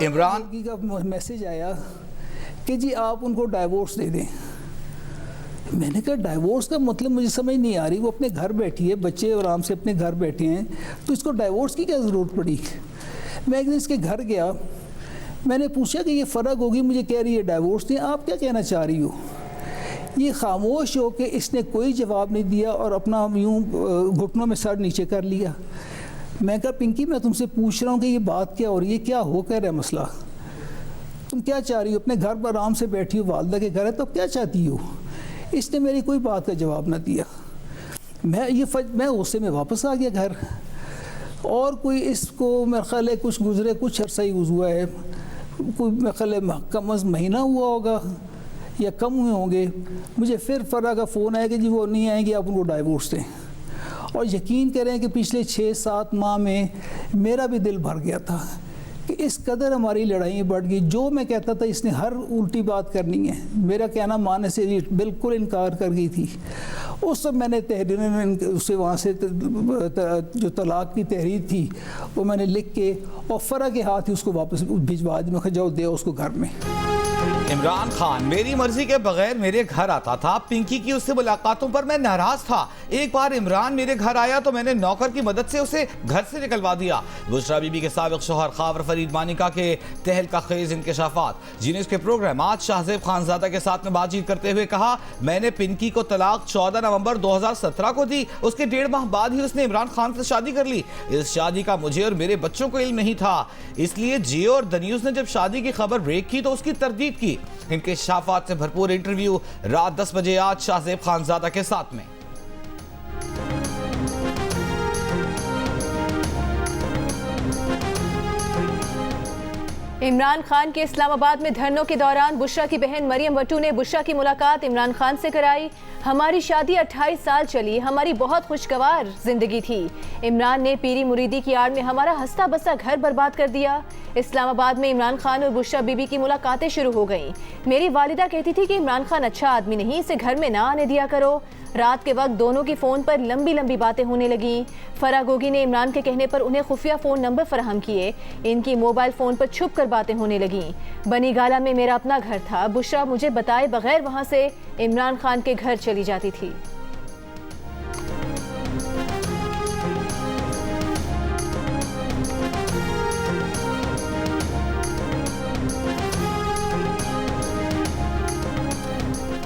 इमरान का मैसेज आया कि जी आप उनको डाइवोर्स दे दें। मैंने कहा डाइवोर्स का मतलब मुझे समझ नहीं आ रही, वो अपने घर बैठी है, बच्चे आराम से अपने घर बैठे हैं, तो इसको डाइवोर्स की क्या ज़रूरत पड़ी। मैं एक दिन इसके घर गया, मैंने पूछा कि ये फ़र्क होगी, मुझे कह रही है डाइवोर्स दें, आप क्या कहना चाह रही हो। ये खामोश हो के इसने कोई जवाब नहीं दिया और अपना यूँ घुटनों में सर नीचे कर लिया। मैं कहा पिंकी मैं तुमसे पूछ रहा हूँ कि ये बात क्या हो रही है, क्या हो क्या रहा है मसला, तुम क्या चाह रही हो, अपने घर पर आराम से बैठी हो, वालदा के घर है, तो क्या चाहती हो। इसने मेरी कोई बात का जवाब ना दिया। मैं गुस्से में वापस आ गया घर। और कोई इसको मेरे ख्याल है कुछ गुजरे कुछ अरसा ही हुआ है, कोई मेरे ख्याल है कम अज़ महीना हुआ होगा या कम हुए होंगे, मुझे फिर फ़रा का फ़ोन आया कि जी वो नहीं आएंगे, आप उनको डाइवोर्स दें। और यकीन करें कि पिछले 6-7 माह में मेरा भी दिल भर गया था कि इस कदर हमारी लड़ाइयाँ बढ़ गई। जो मैं कहता था इसने हर उल्टी बात करनी है, मेरा कहना मानने से बिल्कुल इनकार कर गई थी। उस सब मैंने तहरीर उससे वहाँ से जो तलाक़ की तहरीर थी वो मैंने लिख के और फ़रा के हाथ ही उसको वापस भिजवा दी। मैं कहा जाओ दे उसको घर में। इमरान खान मेरी मर्जी के बगैर मेरे घर आता था, पिंकी की उससे मुलाकातों पर मैं नाराज था। एक बार इमरान मेरे घर आया तो मैंने नौकर की मदद से उसे घर से निकलवा दिया। बुशरा बीबी के साबिक शौहर ख्वार फरीद मानिका के तहलका खेज इंकशाफात, जिन्हें इसके प्रोग्राम आज शाहजेब खानजादा के साथ में बातचीत करते हुए कहा, मैंने पिंकी को तलाक 14 नवंबर 2017 को दी, उसके 1.5 माह बाद ही उसने इमरान खान से शादी कर ली। इस शादी का मुझे और मेरे बच्चों को इल्म नहीं था, इसलिए जियो और द न्यूज़ ने जब शादी की खबर ब्रेक की तो उसकी तरदीद की। इनके शाफात से भरपूर इंटरव्यू रात 10 बजे आज शाहजेब खानजादा के साथ में। इमरान खान के इस्लामाबाद में धरनों के दौरान बुशरा की बहन मरियम वटू ने बुशरा की मुलाकात इमरान खान से कराई। हमारी शादी 28 साल चली, हमारी बहुत खुशगवार जिंदगी थी। इमरान ने पीरी मुरीदी की आड़ में हमारा हंसता बसता घर बर्बाद कर दिया। इस्लामाबाद में इमरान खान और बुशरा बीबी की मुलाकातें शुरू हो गईं। मेरी वालिदा कहती थी कि इमरान खान अच्छा आदमी नहीं, इसे घर में ना आने दिया करो। रात के वक्त दोनों की फ़ोन पर लंबी लंबी बातें होने लगीं। फरा गोगी ने इमरान के कहने पर उन्हें खुफिया फ़ोन नंबर फराहम किए। इनकी मोबाइल फ़ोन पर छुप कर बातें होने लगीं। बनी गाला में मेरा अपना घर था, बुशरा मुझे बताए बगैर वहाँ से इमरान खान के घर चली जाती थी।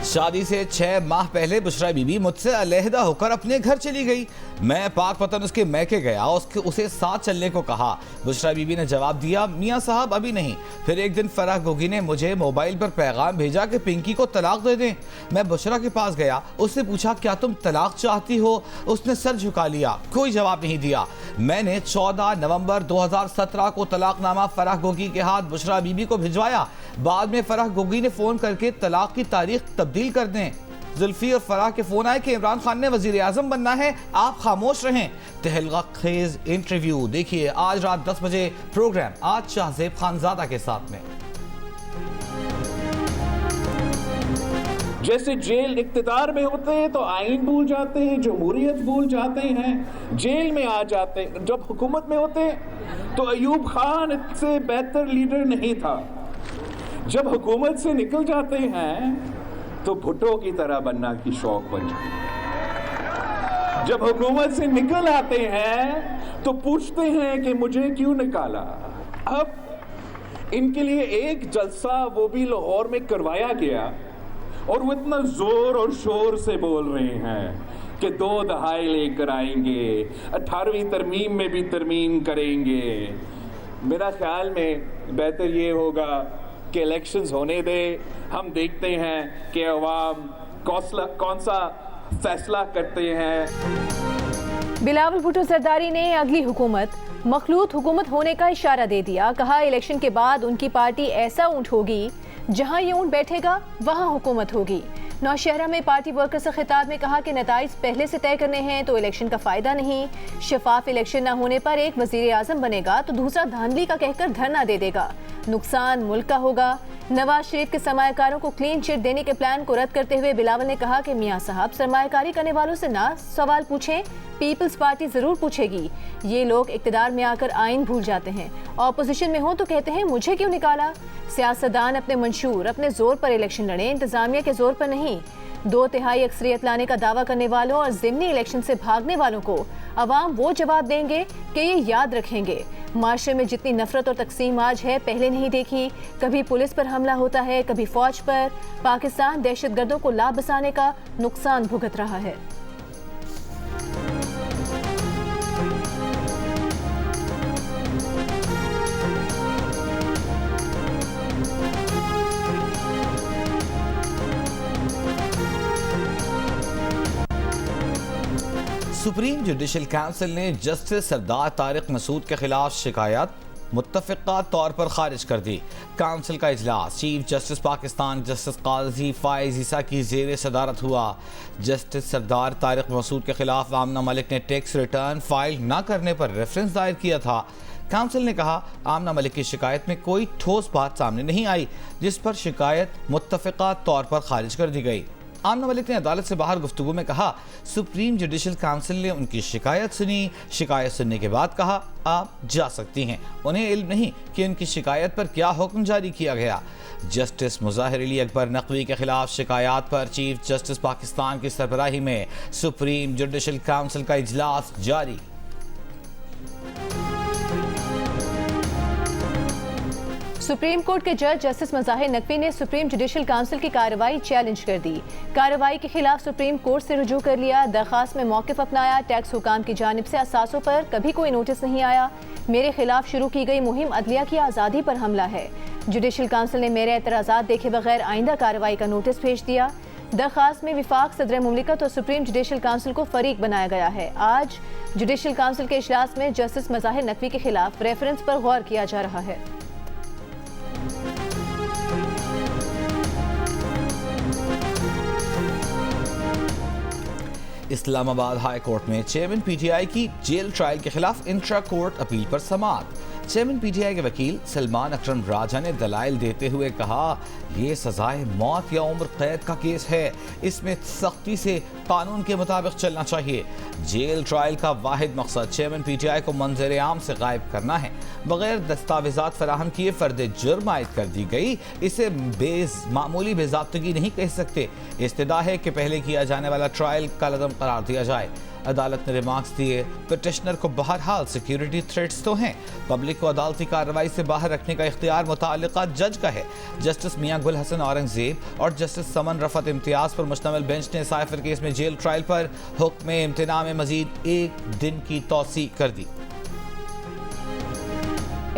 शादी से 6 माह पहले बुशरा बीबी मुझसे अलहदा होकर अपने घर चली गई। मैं पाक पतन उसके मैके गया, उसे साथ चलने को कहा। बुशरा बीबी ने जवाब दिया, मियाँ साहब अभी नहीं। फिर एक दिन फराह गोगी ने मुझे मोबाइल पर पैगाम भेजा कि पिंकी को तलाक दे दें। मैं बुशरा के पास गया, उससे पूछा क्या तुम तलाक चाहती हो। उसने सर झुका लिया, कोई जवाब नहीं दिया। मैंने 14 नवंबर 2017 को तलाकनामा फराह गोगी के हाथ बुशरा बीबी को भिजवाया। बाद में फराह गोगी ने फ़ोन करके तलाक की तारीख तब्दील कर दें। जुल्फी और फराह के फ़ोन आए कि इमरान खान ने वज़ीर आज़म बनना है, आप खामोश रहें। तहलका खेज इंटरव्यू देखिए आज रात 10 बजे प्रोग्राम आज शाहजेब खानजादा के साथ में। जैसे जेल इक्तिदार में होते हैं तो आइन भूल जाते हैं, जमहूरियत भूल जाते हैं, जेल में आ जाते हैं। जब हुकूमत में होते हैं तो अयूब खान इससे बेहतर लीडर नहीं था। जब हुकूमत से निकल जाते हैं तो भुट्टो की तरह बनना की शौक बन जाती है। जब हुकूमत से निकल आते हैं तो पूछते हैं कि मुझे क्यों निकाला। अब इनके लिए एक जलसा वो भी लाहौर में करवाया गया और वो इतना जोर और शोर से बोल रहे हैं कि 2 दहाई लेकर आएंगे, 18वीं तरमीम में भी तरमीम करेंगे। मेरा ख्याल में बेहतर ये होगा कि इलेक्शंस होने दे, हम देखते हैं कि अवाम कौन सा फैसला करते हैं। बिलावल भुट्टो जरदारी ने अगली हुकूमत मखलूत हुकूमत होने का इशारा दे दिया। कहा इलेक्शन के बाद उनकी पार्टी ऐसा ऊंट होगी, जहां ये ऊंट बैठेगा वहां हुकूमत होगी। नौशहरा में पार्टी वर्कर से खिताब में कहा कि नताइज पहले से तय करने हैं तो इलेक्शन का फायदा नहीं। शफाफ इलेक्शन न होने पर एक वजीर आजम बनेगा तो दूसरा धांधली का कहकर धरना दे देगा। नुकसान मुल्क का होगा। नवाज शरीफ के सरमायाकारों को क्लीन चिट देने के प्लान को रद्द करते हुए बिलावल ने कहा कि मियां साहब सरमायाकारी करने वालों से ना सवाल पूछें, पीपल्स पार्टी जरूर पूछेगी। ये लोग इक्तदार में आकर आइन भूल जाते हैं, ऑपोजिशन में हो तो कहते हैं मुझे क्यों निकाला। सियासतदान अपने मंशूर, अपने जोर पर इलेक्शन लड़े, इंतजामिया के जोर पर नहीं। 2/3 अक्सरियत लाने का दावा करने वालों और ज़िमनी इलेक्शन से भागने वालों को अवाम वो जवाब देंगे कि ये याद रखेंगे। माशरे में जितनी नफरत और तकसीम आज है पहले नहीं देखी। कभी पुलिस पर हमला होता है, कभी फौज पर। पाकिस्तान दहशतगर्दों को लाभ बसाने का नुकसान भुगत रहा है। सुप्रीम जुडिशल काउंसिल ने जस्टिस सरदार तारिक मसूद के खिलाफ शिकायत मुत्तफ़िक़ा तौर पर खारिज कर दी। काउंसिल का इजलास चीफ जस्टिस पाकिस्तान जस्टिस काजी फाइज ईसा की ज़ेर सदारत हुआ। जस्टिस सरदार तारिक मसूद के खिलाफ आमना मलिक ने टैक्स रिटर्न फाइल न करने पर रेफरेंस दायर किया था। काउंसिल ने कहा आमना मलिक की शिकायत में कोई ठोस बात सामने नहीं आई, जिस पर शिकायत मुत्तफ़िक़ा तौर पर खारिज कर दी गई। आमना मलिक ने अदालत से बाहर गुफ्तगू में कहा सुप्रीम जुडिशल काउंसिल ने उनकी शिकायत सुनी। शिकायत सुनने के बाद कहा आप जा सकती हैं। उन्हें इल्म नहीं कि उनकी शिकायत पर क्या हुक्म जारी किया गया। जस्टिस मुज़ाहिर अली अकबर नकवी के खिलाफ शिकायत पर चीफ जस्टिस पाकिस्तान की सरबराही में सुप्रीम जुडिशल काउंसिल का इजलास जारी। सुप्रीम कोर्ट के जज जस्टिस मुज़ाहिर नकवी ने सुप्रीम जुडिशल काउंसिल की कार्रवाई चैलेंज कर दी। कार्रवाई के खिलाफ सुप्रीम कोर्ट से रुजू कर लिया, दरखास्त में मौक़िफ़ अपनाया। टैक्स हुकाम की जानिब से असासों पर कभी कोई नोटिस नहीं आया। मेरे खिलाफ शुरू की गई मुहिम अदलिया की आज़ादी पर हमला है। जुडिशल काउंसिल ने मेरे एतराज़ात देखे बगैर आइंदा कार्रवाई का नोटिस भेज दिया। दरखास्त में विफाक सदर मुमलिकत और सुप्रीम जुडिशल काउंसिल को फरीक बनाया गया है। आज जुडिशल काउंसिल के इजलास में जस्टिस मुज़ाहिर नकवी के खिलाफ रेफरेंस पर गौर किया जा रहा है। इस्लामाबाद हाई कोर्ट में चेयरमैन पीटीआई की जेल ट्रायल के खिलाफ इंट्रा कोर्ट अपील पर समाअत। चेयरमैन पीटीआई के वकील सलमान अकरम राजा ने दलाइल देते हुए कहा ये सजाए मौत या उम्र कैद का केस है, इसमें सख्ती से कानून के मुताबिक चलना चाहिए। जेल ट्रायल का वाहिद मकसद चेयरमैन पीटीआई को मंजर आम से गायब करना है। बगैर दस्तावेजात फराहम किए फर्द जुर्म आयद कर दी गई, इसे मामूली बेज़ाब्तगी नहीं कह सकते। इस्तदा है कि पहले किया जाने वाला ट्रायल कलअदम करार दिया जाए। अदालत ने रिमार्क्स दिए पिटिशनर को बहरहाल सिक्योरिटी थ्रेट्स तो हैं, पब्लिक को अदालती कार्रवाई से बाहर रखने का इख्तियार मुताल्लिका जज का है। जस्टिस मियां गुल हसन औरंगजेब और जस्टिस समन रफत इम्तियाज पर मुश्तमिल बेंच ने साइफर केस में जेल ट्रायल पर हुक्म इम्तिना में मजीद 1 दिन की तौसीक कर दी।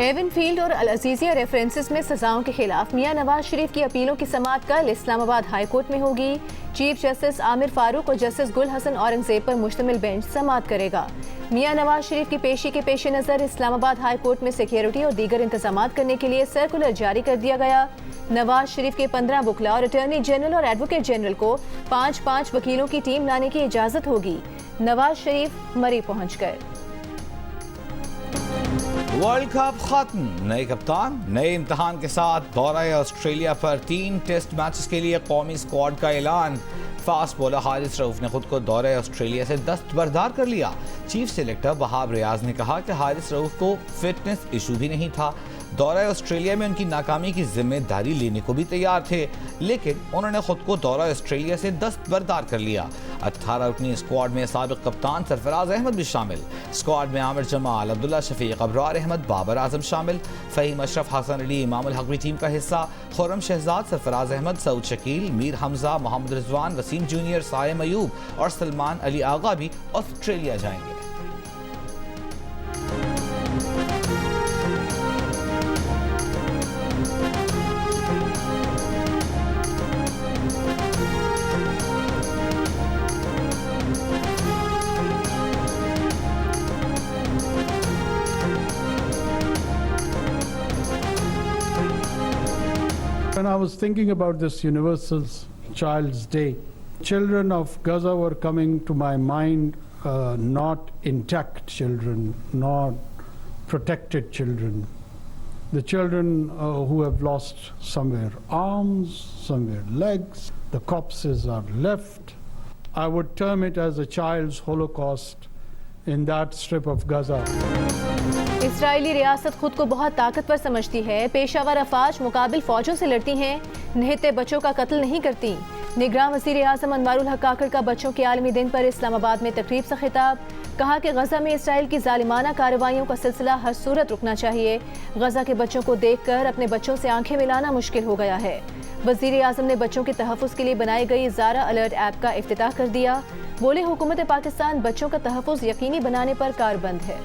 एवनफील्ड और अल अजीजिया रेफरेंसेस में सजाओं के खिलाफ मियां नवाज शरीफ की अपीलों की समाअत कल इस्लामाबाद हाई कोर्ट में होगी। चीफ जस्टिस आमिर फारूक और जस्टिस गुल हसन औरंगजेब पर मुश्तमिल बेंच समाअत करेगा। मियां नवाज शरीफ की पेशी के पेश नज़र इस्लामाबाद हाई कोर्ट में सिक्योरिटी और दीगर इंतजाम करने के लिए सर्कुलर जारी कर दिया गया। नवाज शरीफ के 15 वकला और अटॉर्नी जनरल और एडवोकेट जनरल को 5-5 वकीलों की टीम लाने की इजाज़त होगी। नवाज शरीफ मरी पहुँच गए। वर्ल्ड कप खत्म, नए कप्तान नए इम्तिहान के साथ दौरा ऑस्ट्रेलिया पर 3 टेस्ट मैचेस के लिए कौमी स्क्वाड का ऐलान। फास्ट बॉलर हारिस रऊफ ने खुद को दौरे ऑस्ट्रेलिया से दस्तबरदार कर लिया। चीफ सेलेक्टर वहाब रियाज ने कहा कि हारिस रऊफ को फिटनेस इशू भी नहीं था, दौरा ऑस्ट्रेलिया में उनकी नाकामी की जिम्मेदारी लेने को भी तैयार थे, लेकिन उन्होंने खुद को दौरा ऑस्ट्रेलिया से दस्तबरदार कर लिया। 18 रुकनी स्क्वाड में साबिक कप्तान सरफराज अहमद भी शामिल। स्क्वाड में आमिर जमाल, अब्दुल्ला शफीक, अबरार अहमद, बाबर आजम शामिल। फ़हीम अशरफ, हसन अली, इमामुल हक भी टीम का हिस्सा। खुर्रम शहजाद, सरफराज अहमद, सऊद शकील, मीर हमजा, मोहम्मद रिजवान, वसीम जूनियर, साइम अयूब और सलमान अली आगा भी ऑस्ट्रेलिया जाएंगे। When I was thinking about this Universal Child's Day, children of Gaza were coming to my mind, not intact children, not protected children, the children who have lost somewhere arms, somewhere legs, the corpses are left. I would term it as a child's Holocaust in that strip of Gaza. Israeli रियासत खुद को बहुत ताकतवर समझती है। पेशावर अफवाज मुकाबिल फौजों से लड़ती हैं, निहत्ते बच्चों का कत्ल नहीं करती। निगरान वज़ीर आज़म अनवारुल हक काकड़ का बच्चों के आलमी दिन पर इस्लामाबाद में तकरीब से खिताब। कहा कि गजा में इसराइल की जालिमाना कार्रवाइयों का सिलसिला हर सूरत रुकना चाहिए। गजा के बच्चों को देखकर अपने बच्चों से आंखें मिलाना मुश्किल हो गया है। वज़ीर आज़म ने बच्चों के तहफ़्फ़ुज़ के लिए बनाई गई ज़ारा अलर्ट ऐप का इफ्तिताह कर दिया। बोले, हुकूमत पाकिस्तान बच्चों का तहफ़्फ़ुज़ यकीनी बनाने पर कारबंद है।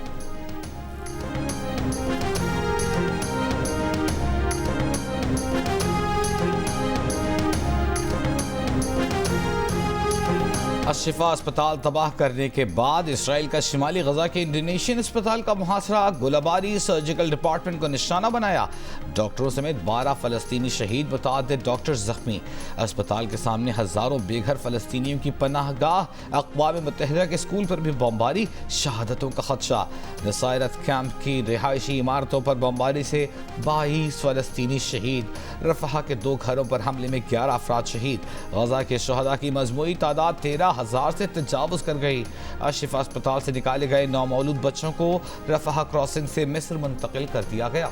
अशिफा अस्पताल तबाह करने के बाद इसराइल का शिमाली गजा के इंडोनेशियन अस्पताल का मुहासरा, गोलाबारी, सर्जिकल डिपार्टमेंट को निशाना बनाया। डॉक्टरों समेत 12 फलस्तीनी शहीद, मुतअद्दिद डॉक्टर जख्मी। अस्पताल के सामने हजारों बेघर फलस्तीनियों की पनाहगाह। अक़वाम मुत्तहिदा के स्कूल पर भी बमबारी, शहादतों का खदशा। नसायरत कैंप की रिहायशी इमारतों पर बमबारी से 22 फलस्तीनी शहीद। रफ़हा के 2 घरों पर हमले में 11 अफराद शहीद। गजा के शहदा की मजमूई तादाद 13,000 से तजावुज़ कर गई। अशिफा अस्पताल से निकाले गए नौमौलूद बच्चों को रफ़हा क्रॉसिंग से मिस्र मुंतकिल कर दिया गया।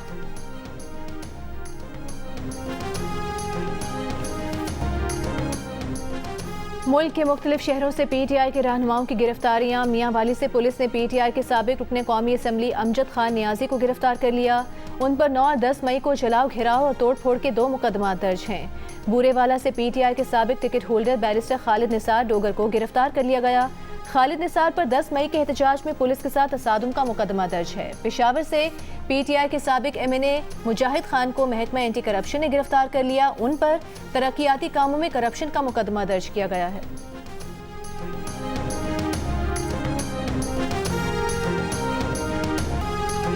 मुल्क के मुख्तलिफ शहरों से PTI के रहनुमाओं की गिरफ्तारियां। मियाँ वाली से पुलिस ने PTI के साबिक रुकने कौमी असम्बली अमजद खान नियाजी को गिरफ्तार कर लिया। उन पर 9 और 10 मई को जलाओ, घेराव और तोड़ फोड़ के 2 मुकदमात दर्ज हैं। बूरेवाला से PTI के साबिक ticket holder barrister Khalid Nisar Dogar को गिरफ्तार कर लिया गया। खालिद निसार पर 10 मई के एहतजाज में पुलिस के साथ तसादुम का मुकदमा दर्ज है। पेशावर से PTI के साबिक MNA मुजाहिद खान को महकमा एंटी करप्शन ने गिरफ्तार कर लिया। उन पर तरक्याती कामों में करप्शन का मुकदमा दर्ज किया गया है।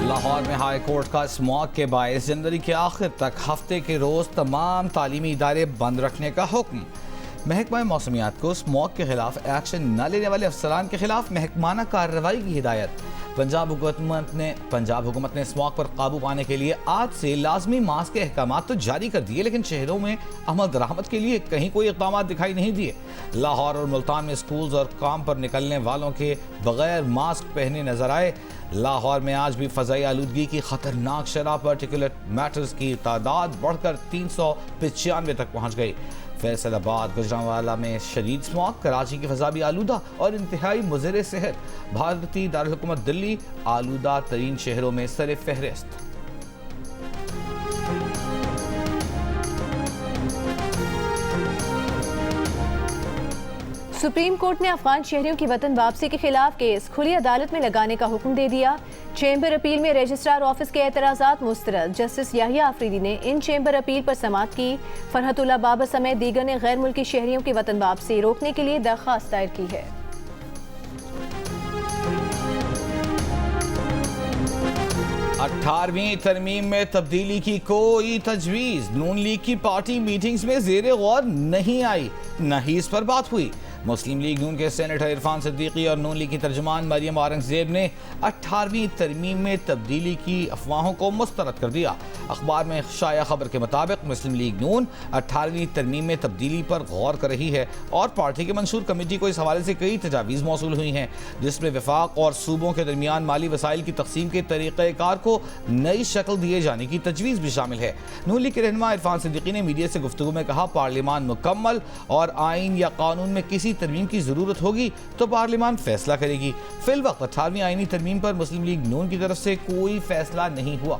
लाहौर में हाई कोर्ट का स्मॉग के बायस जनवरी के आखिर तक हफ्ते के रोज तमाम तालीमी इदारे बंद रखने का हुक्म। महकमा मौसमियात को स्मॉग के खिलाफ एक्शन न लेने वाले अफसरान के खिलाफ महकमाना कार्रवाई की हिदायत। पंजाब हुकूमत ने स्मॉग पर काबू पाने के लिए आज से लाजमी मास्क के अहकामात तो जारी कर दिए, लेकिन शहरों में अमल दरामद के लिए कहीं कोई इक़दाम दिखाई नहीं दिए। लाहौर और मुल्तान में स्कूल्स और काम पर निकलने वालों के बगैर मास्क पहने नजर आए। लाहौर में आज भी फ़ज़ाई आलूदगी की खतरनाक शरह पार्टिकुलर मैटर्स की तादाद बढ़कर 395 तक पहुँच गई। फैसलाबाद, गुजरांवाला में शदीद स्मॉग, कराची की फ़ज़ा भी आलूदा और इंतहाई मुज़र सेहत। भारतीय दारुल हुकूमत दिल्ली आलूदा तरीन शहरों में सर फहरिस्त। सुप्रीम कोर्ट ने अफगान शहरियों की वतन वापसी के खिलाफ केस खुली अदालत में लगाने का हुक्म दे दिया। चेंबर अपील में रजिस्ट्रार ऑफिस के एतराज़ात मुस्तरद। जस्टिस याहिया आफरीदी ने इन चेंबर अपील पर समाअत की। फरहतुल्लाह बाबर समेत दीगर ने गैर मुल्की शहरियों की वतन वापसी रोकने के लिए दरख्वास्त दायर की है। 18वीं तरमीम में तब्दीली की कोई तजवीज़ नून लीग की पार्टी मीटिंग्स में ज़ेरे गौर नहीं आई, न ही इस पर बात हुई। मुस्लिम लीग नून के सेनेटर इरफान सिद्दीकी और नून लीग की तर्जुमान मरियम औरंगजेब ने 18वीं तरमीम में तब्दीली की अफवाहों को मुस्तरद कर दिया। अखबार में शाया खबर के मुताबिक मुस्लिम लीग नून 18वीं तरमीम में तब्दीली पर गौर कर रही है और पार्टी की मंशूर कमेटी को इस हवाले से कई तजावीज़ मौसूल हुई हैं, जिसमें वफाक और सूबों के दरमियान माली वसाइल की तकसीम के तरीक़ाकार को नई शक्ल दिए जाने की तजवीज़ भी शामिल है। नून लीग के रहनुमा इरफान सिद्दीकी ने मीडिया से गुफ्तगू में कहा, पार्लियामान मुकम्मल और आइन या कानून में किसी तरमीम की जरूरत होगी तो पार्लियामान फैसला करेगी। फिल वक्त 18वीं आईनी तरमीम पर मुस्लिम लीग नून की तरफ से कोई फैसला नहीं हुआ।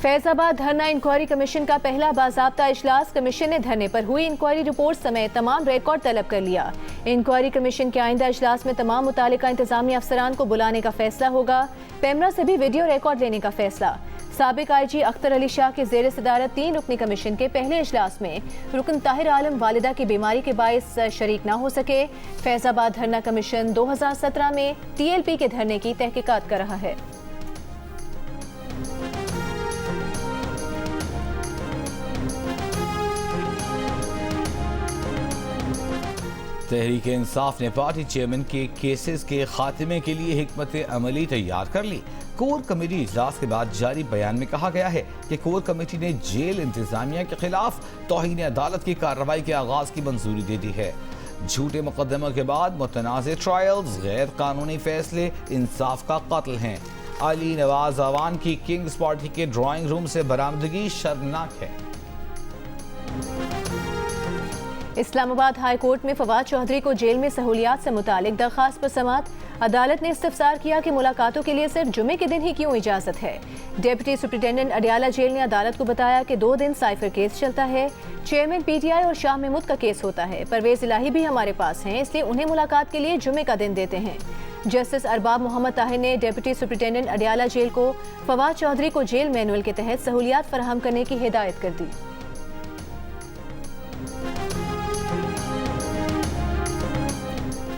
फैजाबाद धरना इंक्वायरी कमीशन का पहला बाज़ाब्ता इजलास। कमीशन ने धरने पर हुई इंक्वायरी रिपोर्ट समेत तमाम रिकॉर्ड तलब कर लिया। इंक्वायरी कमीशन के आइंदा इजलास में तमाम मुतालिका इंतजामी अफसरान को बुलाने का फैसला होगा। पैमरा से भी वीडियो रिकॉर्ड लेने का फैसला। साबिक IG अख्तर अली शाह के जेर सदारत 3 रुकनी कमीशन के पहले इजलास में रुकन ताहिर आलम वालिदा की बीमारी के बायस शरीक न हो सके। फैजाबाद धरना कमीशन 2017 में TLP के धरने की तहकीकात कर रहा है। तहरीक इंसाफ ने पार्टी चेयरमैन के केसेस के खात्मे के लिए हिकमत अमली तैयार कर ली। कोर कमेटी इजलास के बाद जारी बयान में कहा गया है कि कोर कमेटी ने जेल इंतजामिया के खिलाफ तौहीन अदालत की कार्रवाई के आगाज की मंजूरी दे दी है। झूठे मुकदमों के बाद मुतनाज़ ट्रायल्स, गैर कानूनी फैसले इंसाफ का कत्ल हैं। अली नवाज अवान की किंग्स पार्टी के ड्राइंग रूम से बरामदगी शर्मनाक है। इस्लामाबाद हाई कोर्ट में फवाद चौधरी को जेल में सहूलियात से मुतालिक दरखास्त पर समाअत। अदालत ने इस्तफसार किया कि मुलाकातों के लिए सिर्फ जुमे के दिन ही क्यों इजाजत है। डिप्टी सुप्रिंटेंडेंट अडियाला जेल ने अदालत को बताया कि 2 दिन साइफर केस चलता है। चेयरमैन पीटीआई और शाह महमूद का केस होता है। परवेज इलाही भी हमारे पास हैं, इसलिए उन्हें मुलाकात के लिए जुमे का दिन देते हैं। जस्टिस अरबाब मोहम्मद ताहिर ने डिप्टी सुप्रिंटेंडेंट अडियाला जेल को फवाद चौधरी को जेल मैनुअल के तहत सहूलियात फराहम करने की हिदायत कर दी।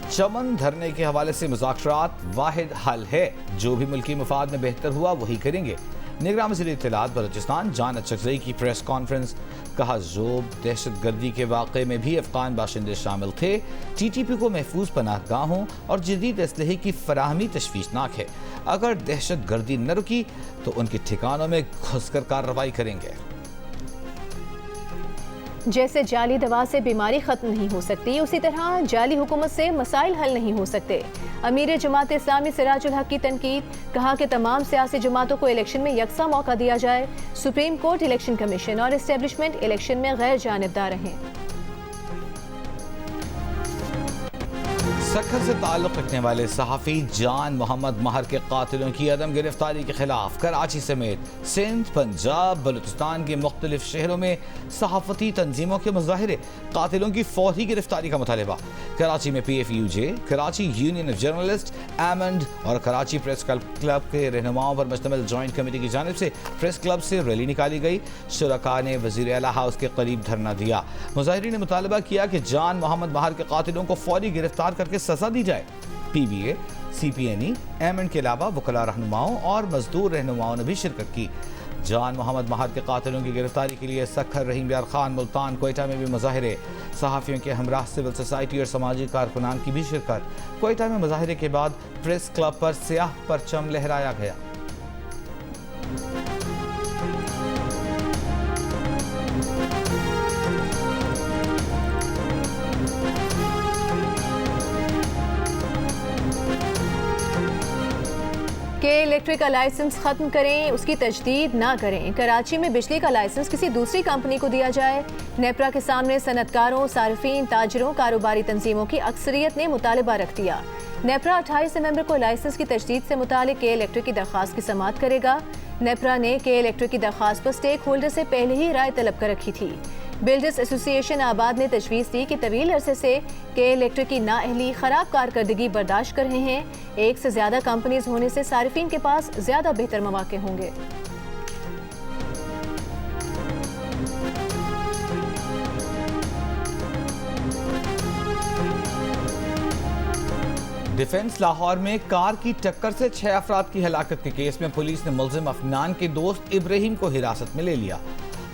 चमन धरने के हवाले से मुज़ाकरात वाहिद हल है। जो भी मुल्की मफाद में बेहतर हुआ वही करेंगे। निगरान वज़ीर इत्तलात बलूचिस्तान जान अचकज़ई की प्रेस कॉन्फ्रेंस। कहा जोब दहशत गर्दी के वाक़े में भी अफ़गान बाशिंदे शामिल थे। TTP को महफूज पनाहगाहों और जदीद असलहे की फराहमी तशवीशनाक है। अगर दहशत गर्दी न रुकी तो उनके ठिकानों में घुसकर कार्रवाई करेंगे। जैसे जाली दवा से बीमारी खत्म नहीं हो सकती, उसी तरह जाली हुकूमत से मसाइल हल नहीं हो सकते। अमीर जमात इस्लामी सिराजुल हक की तनकीद। कहा कि तमाम सियासी जमातों को इलेक्शन में यकसा मौका दिया जाए। सुप्रीम कोर्ट, इलेक्शन कमीशन और एस्टेब्लिशमेंट इलेक्शन में गैर जानिबदार रहें। सक्खर से ताल्लुक़ रखने वाले सहाफ़ी जान मोहम्मद महर के कातिलों की अदम गिरफ्तारी के खिलाफ कराची समेत सिंध, पंजाब, बलूचिस्तान के मुख्तलिफ शहरों में सहाफ़ती तंजीमों के मुजाहिरे। कातिलों की फौरी गिरफ्तारी का मुतालिबा। कराची में PFUJ, Karachi union of journalist, Aemond और कराची प्रेस क्लब के रहनुमाओं पर मुश्तमिल जॉइंट कमेटी की जानिब से प्रेस क्लब से रैली निकाली गई। शुरका ने वज़ीर आला हाउस के करीब धरना दिया। मुजाहिरीन ने मुतालबा किया कि जान मोहम्मद महर के कातिलों को फौरी गिरफ्तार करके सजा दी जाए। PBA, CPNE, एमएन के अलावा वकला रहनुमाओं और मजदूर रहनुमाओं ने भी शिरकत की। जान मोहम्मद महर के कातिलों की गिरफ्तारी के लिए सक्खर, रहीम यार खान, मुल्तान, कोयटा में भी मुजाहिरे। सहाफ़ियों के हमरा सिविल सोसाइटी और समाजी कारकुनान की भी शिरकत। कोयटा में मुजाहिरे के बाद प्रेस क्लब पर स्याह परचम लहराया गया। के इलेक्ट्रिक का लाइसेंस खत्म करें, उसकी तजदीद ना करें। कराची में बिजली का लाइसेंस किसी दूसरी कंपनी को दिया जाए। नेपरा के सामने सनतकारों, सार्फिन, ताजरों, कारोबारी तंजीमों की अक्सरियत ने मुतालबा रख दिया। नेपरा 28 नवंबर को लाइसेंस की तजदीद से मुतालिक के इलेक्ट्रिक की दरख्वास्त की समाअत करेगा। नेपरा ने के इलेक्ट्रिक की दरख्वास्त पर स्टेक होल्डर से पहले ही राय तलब कर रखी थी। बिल्डर्स एसोसिएशन आबाद ने तजवीज़ दी कि तवील अरसे से के इलेक्ट्रिक की नाअहली ख़राब कारकर्दगी बर्दाश्त कर रहे हैं। एक से ज़्यादा कंपनीज होने से सारिफिन के पास ज़्यादा बेहतर मौके होंगे। डिफेंस लाहौर में कार की टक्कर से 6 अफराद की हलाकत के केस में पुलिस ने मुलजिम अफनान के दोस्त इब्राहिम को हिरासत में ले लिया।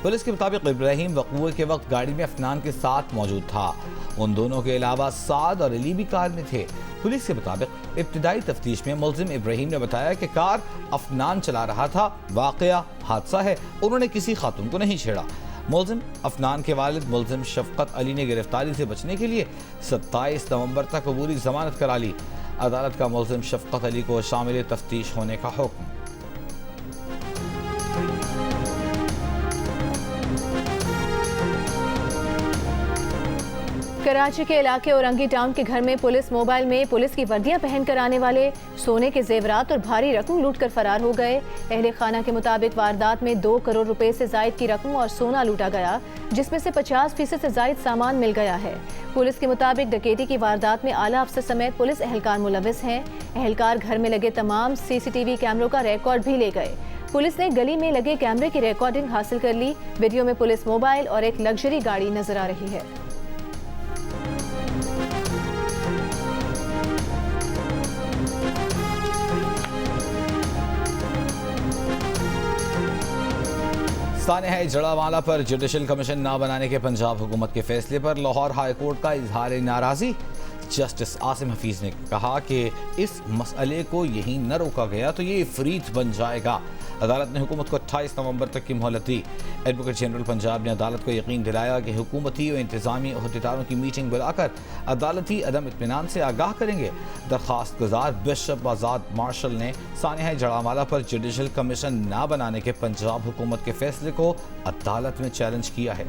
पुलिस के मुताबिक इब्राहिम वक़ूए के वक्त गाड़ी में अफनान के साथ मौजूद था। उन दोनों के अलावा साद और अली भी कार में थे। पुलिस के मुताबिक इब्तिदाई तफ्तीश में मुलजिम इब्राहिम ने बताया कि कार अफनान चला रहा था। वाक़या हादसा है, उन्होंने किसी खातून को नहीं छेड़ा। मुलजिम अफनान के वालिद मुलजिम शफकत अली ने गिरफ्तारी से बचने के लिए 27 नवंबर तक अबूरी जमानत करा ली। अदालत का मुलजिम शफकत अली को शामिल तफ्तीश होने का हुक्म। कराची के इलाके औरंगी टाउन के घर में पुलिस मोबाइल में पुलिस की वर्दियां पहनकर आने वाले सोने के जेवरात और भारी रकम लूटकर फरार हो गए। अहले खाना के मुताबिक वारदात में 2 करोड़ रुपए से जायद की रकम और सोना लूटा गया, जिसमें से 50% से जायद सामान मिल गया है। पुलिस के मुताबिक डकैती की वारदात में आला अफसर समेत पुलिस एहलकार मुलविस हैं। एहलकार घर में लगे तमाम CCTV कैमरों का रिकॉर्ड भी ले गए। पुलिस ने गली में लगे कैमरे की रिकॉर्डिंग हासिल कर ली। वीडियो में पुलिस मोबाइल और एक लग्जरी गाड़ी नजर आ रही है। सानेहा जड़ावाला पर जुडिशल कमीशन न बनाने के पंजाब हुकूमत के फैसले पर लाहौर हाई कोर्ट का इजहार नाराजी। जस्टिस आसिम हफीज ने कहा कि इस मसले को यहीं न रोका गया तो ये इफरीत बन जाएगा। अदालत ने हुकूमत को 28 नवंबर तक की मोहलत दी। एडवोकेट जनरल पंजाब ने अदालत को यकीन दिलाया कि हुकूमती और इंतजामी अहदेदारों की मीटिंग बुलाकर अदालती अदम इत्मीनान से आगाह करेंगे। दरख्वास्त गुजार बिशप आज़ाद मार्शल ने सानिया जड़ावाला पर जुडिशल कमीशन न बनाने के पंजाब हुकूमत के फैसले को अदालत में चैलेंज किया है।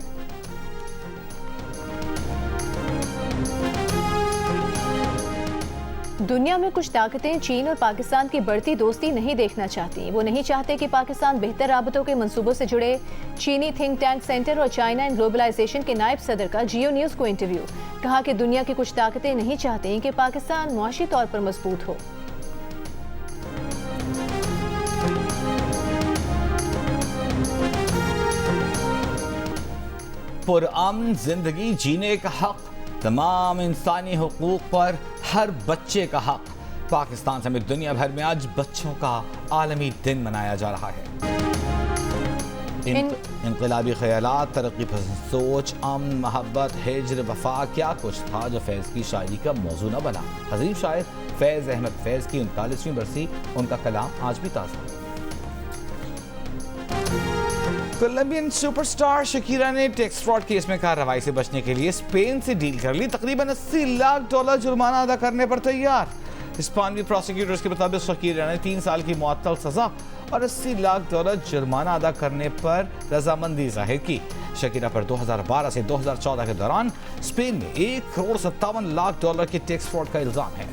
दुनिया में कुछ ताकतें चीन और पाकिस्तान की बढ़ती दोस्ती नहीं देखना चाहती। वो नहीं चाहते कि पाकिस्तान बेहतर राबतों के मंसूबों से जुड़े। चीनी थिंक टैंक सेंटर और चाइना एंड ग्लोबलाइजेशन के नायब सदर का जियो न्यूज़ को इंटरव्यू। कहा कि दुनिया की कुछ ताकतें नहीं चाहती कि पाकिस्तान मुआशी तौर पर मजबूत हो। पुरअमन जिंदगी जीने का हक, तमाम इंसानी हुकूक पर हर बच्चे का हक। पाकिस्तान समेत दुनिया भर में आज बच्चों का आलमी दिन मनाया जा रहा है। इनकलाबी ख्यालात, तरक्की पसंद सोच, अमन, मोहब्बत, हिज्र, वफा, क्या कुछ था जो फैज़ की शायरी का मौजू न बना। अजीम शायर फैज़ अहमद फैज़ की 39वीं बरसी, उनका कलाम आज भी ताज़ा। कोलंबियन सुपरस्टार शकीरा ने टैक्स फ्रॉड केस में कार्रवाई से बचने के लिए स्पेन से डील कर ली। तकरीबन $80 लाख जुर्माना अदा करने पर तैयार। स्पेनी प्रोसिक्यूटर्स के मुताबिक शकीरा ने 3 साल की मुअत्तल सजा और $80 लाख जुर्माना अदा करने पर रजामंदी जाहिर की। शकीरा पर 2012 से 2014 के दौरान स्पेन में $1 करोड़ 57 लाख के टैक्स फ्रॉड का इल्जाम है।